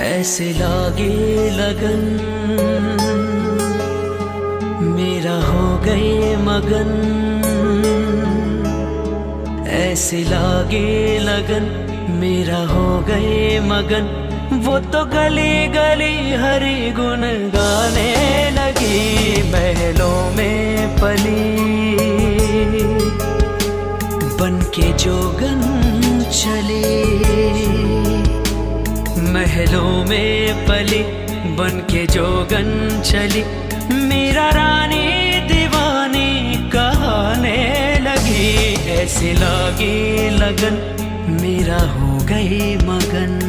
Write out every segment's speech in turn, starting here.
ऐसे लागे लगन मेरा हो गए मगन, ऐसे लागे लगन मेरा हो गए मगन। वो तो गली गली हरि गुण गाने लगी, महलों में पली बन के जोगन चली, महलों में पली बन के जोगन चली। मेरा रानी दीवानी कहने लगी, ऐसे लागी लगन मेरा हो गई मगन।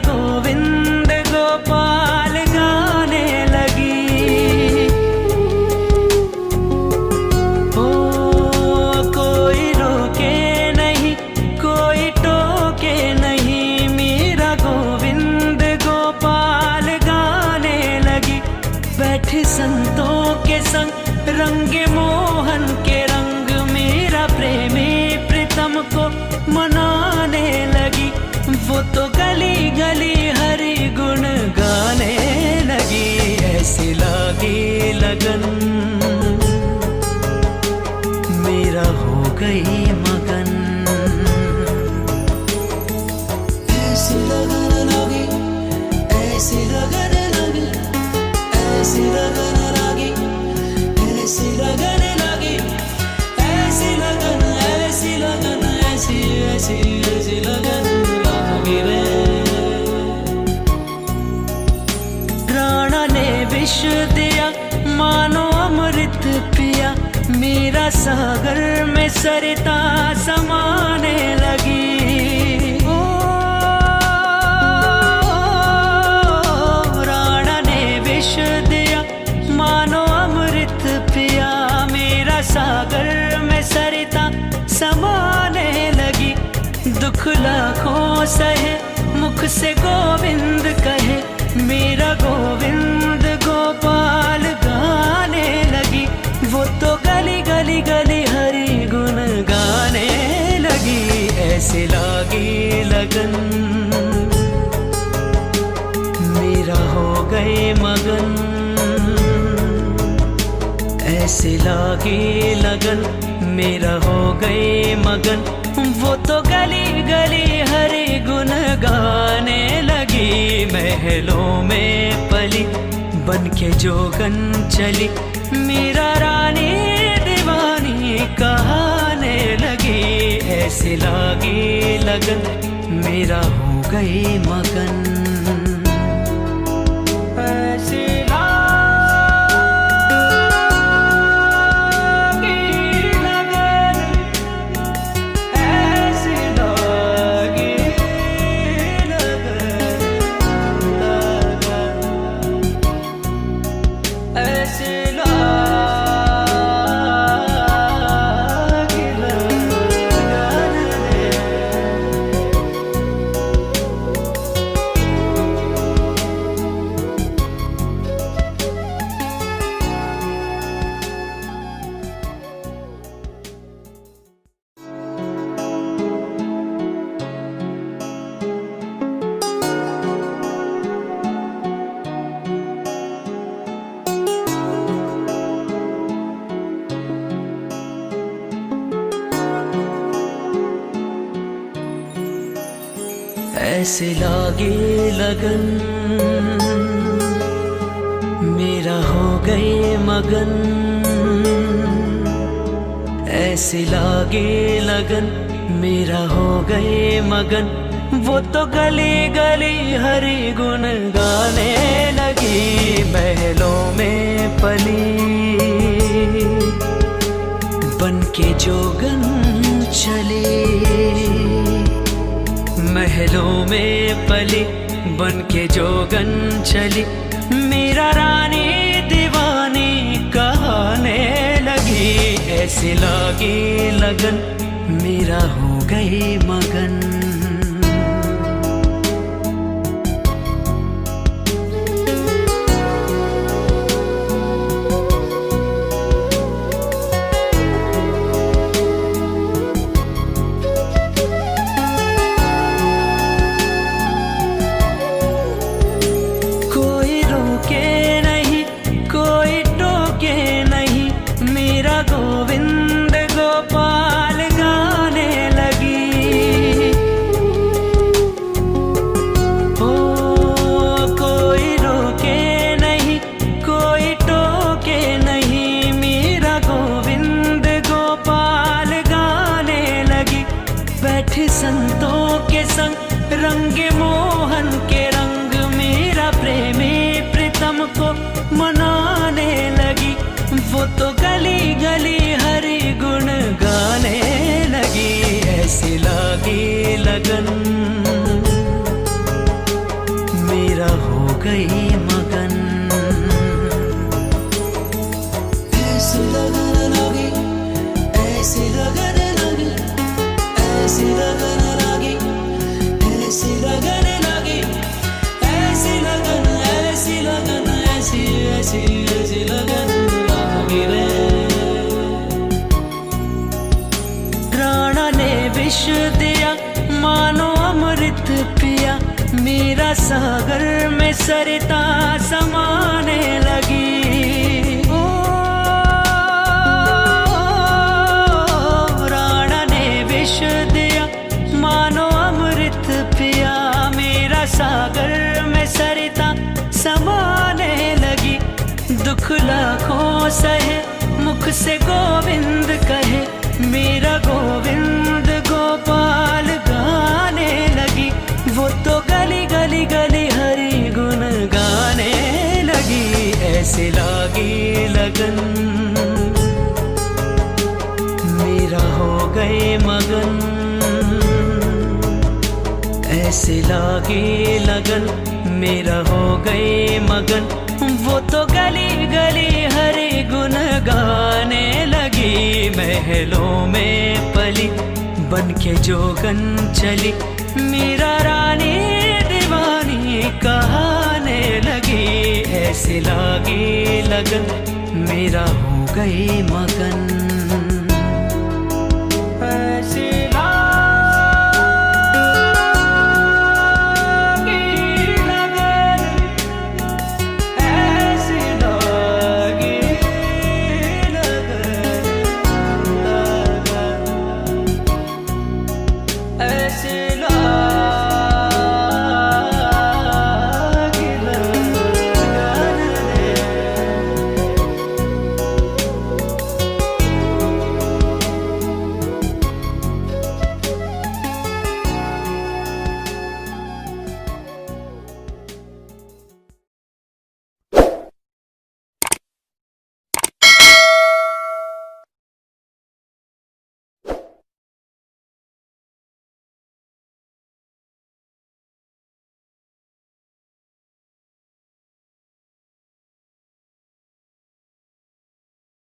गोविंद गोपाल गाने लगी, ओ कोई रोके नहीं कोई टोके नहीं, मेरा गोविंद गोपाल गाने लगी। बैठे संतों के संग रंगे मोहन के रंग, मेरा प्रेमी प्रीतम को मनाने लगी। वो तो गली गली हरि गुण गाने लगी, ऐसी लागी लगन मेरा हो गई मगन। ऐसी लगन लगी, ऐसी लगन लगी, ऐसी लगन लगी, ऐसी लगन लगी, ऐसी लगन, ऐसी लगन, ऐसी ऐसी ऐसी लगन प्राणा ने विष दिया मानो अमृत पिया, मेरा सागर में सरिता समाने लगी। ओ प्राणा ने विष दिया मानो अमृत पिया, मेरा सागर में सरिता समाने लगी। दुख लाखों सहे मुख से गोविंद कहे, मेरा गोविंद गोपाल गाने लगी। वो तो गली गली गली हरि गुण गाने लगी, ऐसे लागी लगन मेरा हो गए मगन। ऐसे लागी लगन मेरा हो गए मगन। वो तो गली गली हरि गुण गाने लगी, महलों में पली बन के जोगन चली। मेरा रानी दीवानी कहने लगी, ऐसे लागी लगन मेरा हो गई मगन। ऐसे ऐसे लागे लगन मेरा हो गए मगन। ऐसे लागे लगन मेरा हो गए मगन। वो तो गली गली हरि गुण गाने लगी, महलों में पली बन के जोगन चली, महलों में पली बन के जोगन चली। मेरा रानी दीवानी कहने ऐसे लागे लगन मेरा हो गए मगन। कोई रोके नहीं कोई टोके नहीं, मेरा गोविंद गोपाल गाने लगी। ओ कोई रोके नहीं कोई टोके नहीं, मेरा गोविंद गोपाल गाने लगी। बैठे संतों के संग रंगे मोहन के रंग, मेरा प्रेमी प्रीतम को मनाने लगी। वो तो गली गली हरि गुण गाने लगी। ऐसी लागी लगन मेरा हो गई मगन। ऐसी लगन लगी ऐसी लगन लगी ऐसी लगन लगी ऐसी लगन लगी ऐसी लगन ऐसी लगन ऐसी ऐसी ऐसी लगन लगी रे। राणा ने विष दिया मानो अमृत पिया, मेरा सागर में सरिता समाने लगी। ओ राणा ने विष दिया मानो अमृत पिया, मेरा सागर में सरिता समाने लगी। दुख लाखों सहे मुख से गोविंद कहे, मेरा गोविंद गोपाल गाने लगी। वो तो गली गली गली हरि गुण गाने लगी। ऐसे लागी लगन मेरा हो गए मगन। ऐसे लागे लगन मेरा हो गए मगन। वो तो गली गली हरि गुण गाने लगी। महलों में पली बन के जोगन चली, मेरा रानी दीवानी कहाने लगी। ऐसे लागे लगन मेरा हो गए मगन।